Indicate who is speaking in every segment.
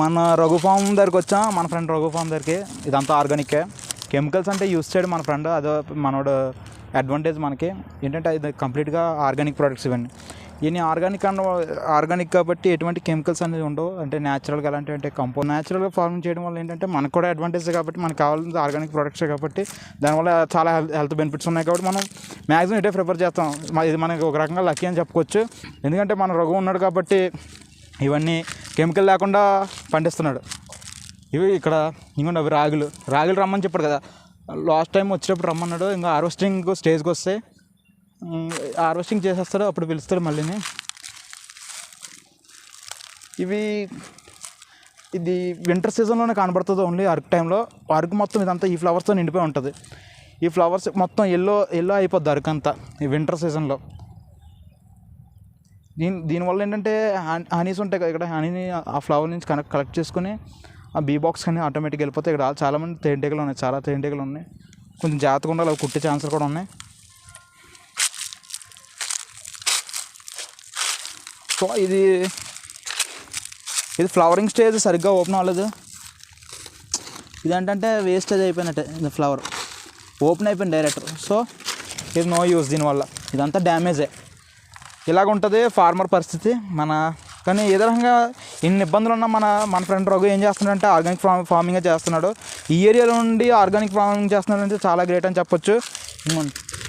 Speaker 1: మన రఘు ఫామ్ దగ్గరికి వచ్చాం, మన ఫ్రెండ్ రఘు ఫామ్ దగ్గరికి. ఇదంతా ఆర్గానికే, కెమికల్స్ అంటే యూస్ చేయడం మన ఫ్రెండ్, అదో మనోడు అడ్వాంటేజ్ మనకి. ఏంటంటే ఇది కంప్లీట్గా ఆర్గానిక్ ప్రొడక్ట్స్ ఇవన్నీ. ఇవన్నీ ఆర్గానిక్ కాబట్టి ఎటువంటి కెమికల్స్ అనేది ఉండవు. అంటే న్యాచురల్గా ఎలాంటి అంటే న్యాచురల్గా ఫార్మింగ్ చేయడం వల్ల ఏంటంటే మనకు కూడా అడ్వాంటేజ్ కాబట్టి, మనకు కావాల్సింది ఆర్గానిక్ ప్రొడక్ట్సే కాబట్టి దానివల్ల చాలా హెల్త్ బెనిఫిట్స్ ఉన్నాయి. కాబట్టి మనం మ్యాక్సిమం ఇటే ప్రిఫర్ చేస్తాం. ఇది మనకి ఒక రకంగా లక్కీ అని చెప్పుకోవచ్చు. ఎందుకంటే మన రఘు ఉన్నాడు కాబట్టి ఇవన్నీ కెమికల్ లేకుండా పండిస్తున్నాడు. ఇవి ఇక్కడ ఇంకొండి అవి రాగులు రమ్మని చెప్పాడు కదా, లాస్ట్ టైం వచ్చేటప్పుడు రమ్మన్నాడు. ఇంకా హార్వెస్టింగ్ స్టేజ్కి వస్తే హార్వెస్టింగ్ చేసేస్తాడు, అప్పుడు పిలుస్తాడు మళ్ళీని. ఇది వింటర్ సీజన్లోనే కనబడుతుంది ఓన్లీ అరకు టైంలో. అరకు మొత్తం ఇదంతా ఈ ఫ్లవర్స్తో నిండిపోయి ఉంటుంది. ఈ ఫ్లవర్స్ మొత్తం ఎల్లో అయిపోద్ది అరకు అంతా ఈ వింటర్ సీజన్లో. దీనివల్ల ఏంటంటే హనీస్ ఉంటాయి కదా, ఇక్కడ హనీని ఆ ఫ్లవర్ నుంచి కలెక్ట్ చేసుకుని ఆ బీ బాక్స్ కానీ ఆటోమేటిక్గా వెళ్ళిపోతాయి. ఇక్కడ చాలామంది తేనెటీగలు ఉన్నాయి, చాలా తేనెటీగలు ఉన్నాయి. కొంచెం జాగ్రత్తగా ఉండాలి, అవి కుట్టే ఛాన్సులు కూడా ఉన్నాయి. సో ఇది ఫ్లవరింగ్ స్టేజ్ సరిగ్గా ఓపెన్ అవ్వలేదు. ఇదేంటంటే వేస్టేజ్ అయిపోయినట్టే, ఇది ఫ్లవర్ ఓపెన్ అయిపోయింది డైరెక్ట్. సో ఇది నో యూస్, దీనివల్ల ఇదంతా డ్యామేజే. ఇలాగ ఉంటుంది ఫార్మర్ పరిస్థితి కానీ ఏ విధంగా ఇన్ని ఇబ్బందులు ఉన్నా మన ఫ్రెండ్ రఘు ఏం చేస్తున్నాడంటే ఆర్గానిక్ ఫార్మింగే చేస్తున్నాడు. ఈ ఏరియాలో నుండి ఆర్గానిక్ ఫార్మింగ్ చేస్తున్నాడంటే చాలా గ్రేట్ అని చెప్పొచ్చు.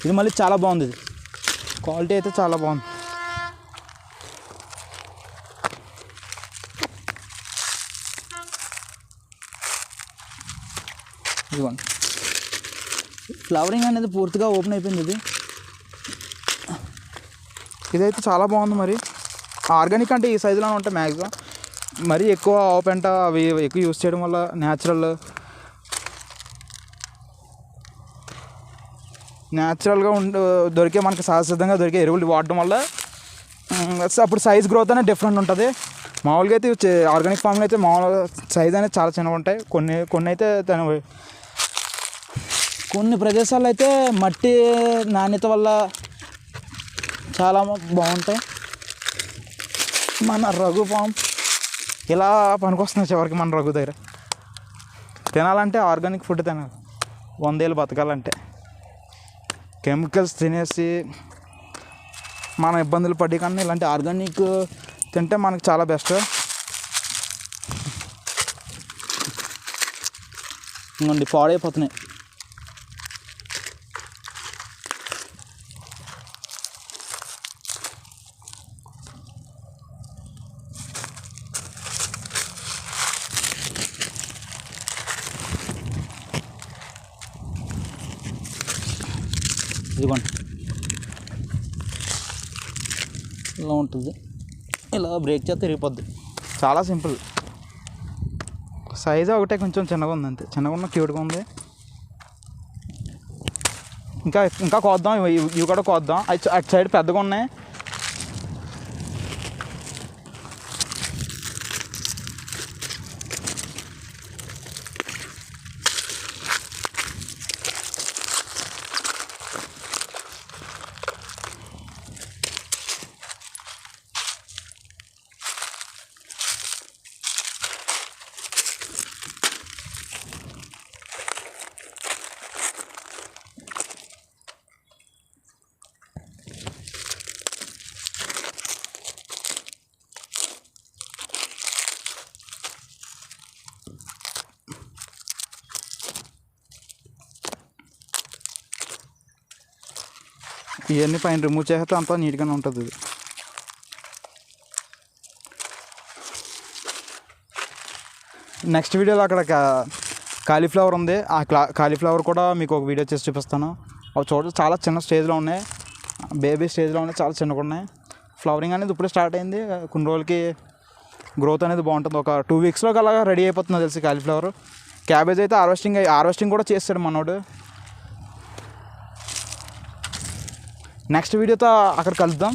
Speaker 1: ఇది మళ్ళీ చాలా బాగుంది, ఇది క్వాలిటీ అయితే చాలా బాగుంది. ఇదిగోండి, ఫ్లవరింగ్ అనేది పూర్తిగా ఓపెన్ అయిపోయింది. ఇదైతే చాలా బాగుంది. మరి ఆర్గానిక్ అంటే ఈ సైజులోనే ఉంటాయి మ్యాక్సిమం. మరీ ఎక్కువ ఆవు పెంట అవి ఎక్కువ యూస్ చేయడం వల్ల న్యాచురల్గా దొరికే మనకి సహజసిద్ధంగా దొరికే ఎరువులు వాడడం వల్ల అప్పుడు సైజ్ గ్రోత్ అనేది డిఫరెంట్ ఉంటుంది. మామూలుగా అయితే ఆర్గానిక్ ఫార్మింగ్ అయితే మామూలుగా సైజ్ అనేది చాలా చిన్నగా ఉంటాయి. కొన్ని అయితే కొన్ని ప్రదేశాల్లో అయితే మట్టి నాణ్యత వల్ల చాలా బాగుంటాయి. మన రఘు ఫామ్ ఇలా పనికొస్తున్నాయి చివరికి. మన రఘు దగ్గర తినాలంటే ఆర్గానిక్ ఫుడ్ తినాలి, 100 ఏళ్ళు బతకాలంటే. కెమికల్స్ తినేసి మన ఇబ్బందులు పడి కన్నా ఇలాంటి ఆర్గానిక్ తింటే మనకు చాలా బెస్ట్. ఇంకోండి పాడైపోతున్నాయి. ఇదిగోండి ఇలా ఉంటుంది, ఇలా బ్రేక్ చేస్తే తిరిగిపోద్ది. చాలా సింపుల్. సైజు ఒకటే కొంచెం చిన్నగా ఉంది, అంతే. చిన్నగా ఉన్న క్యూట్గా ఉంది. ఇంకా కోద్దాం, ఇవి కూడా కోద్దాం. అటు సైడ్ పెద్దగా ఉన్నాయి. ఇవన్నీ పైన రిమూవ్ చేస్తే అంతా నీట్గానే ఉంటుంది. ఇది నెక్స్ట్ వీడియోలో అక్కడ కాలీఫ్లవర్ ఉంది. ఆ కాలీఫ్లవర్ కూడా మీకు ఒక వీడియో చేసి చూపిస్తాను. అవి చాలా చిన్న స్టేజ్లో ఉన్నాయి, బేబీ స్టేజ్లో ఉన్నాయి, చాలా చిన్నగా ఉన్నాయి. ఫ్లవరింగ్ అనేది ఇప్పుడే స్టార్ట్ అయింది. కొన్ని రోజులకి గ్రోత్ అనేది బాగుంటుంది. ఒక 2 వీక్స్లోకి అలాగా రెడీ అయిపోతుంది తెలిసి కాలీఫ్లవర్. క్యాబేజ్ అయితే హార్వెస్టింగ్ కూడా చేస్తాడు మనోడు. నెక్స్ట్ వీడియోతో అక్కడ కలుద్దాం.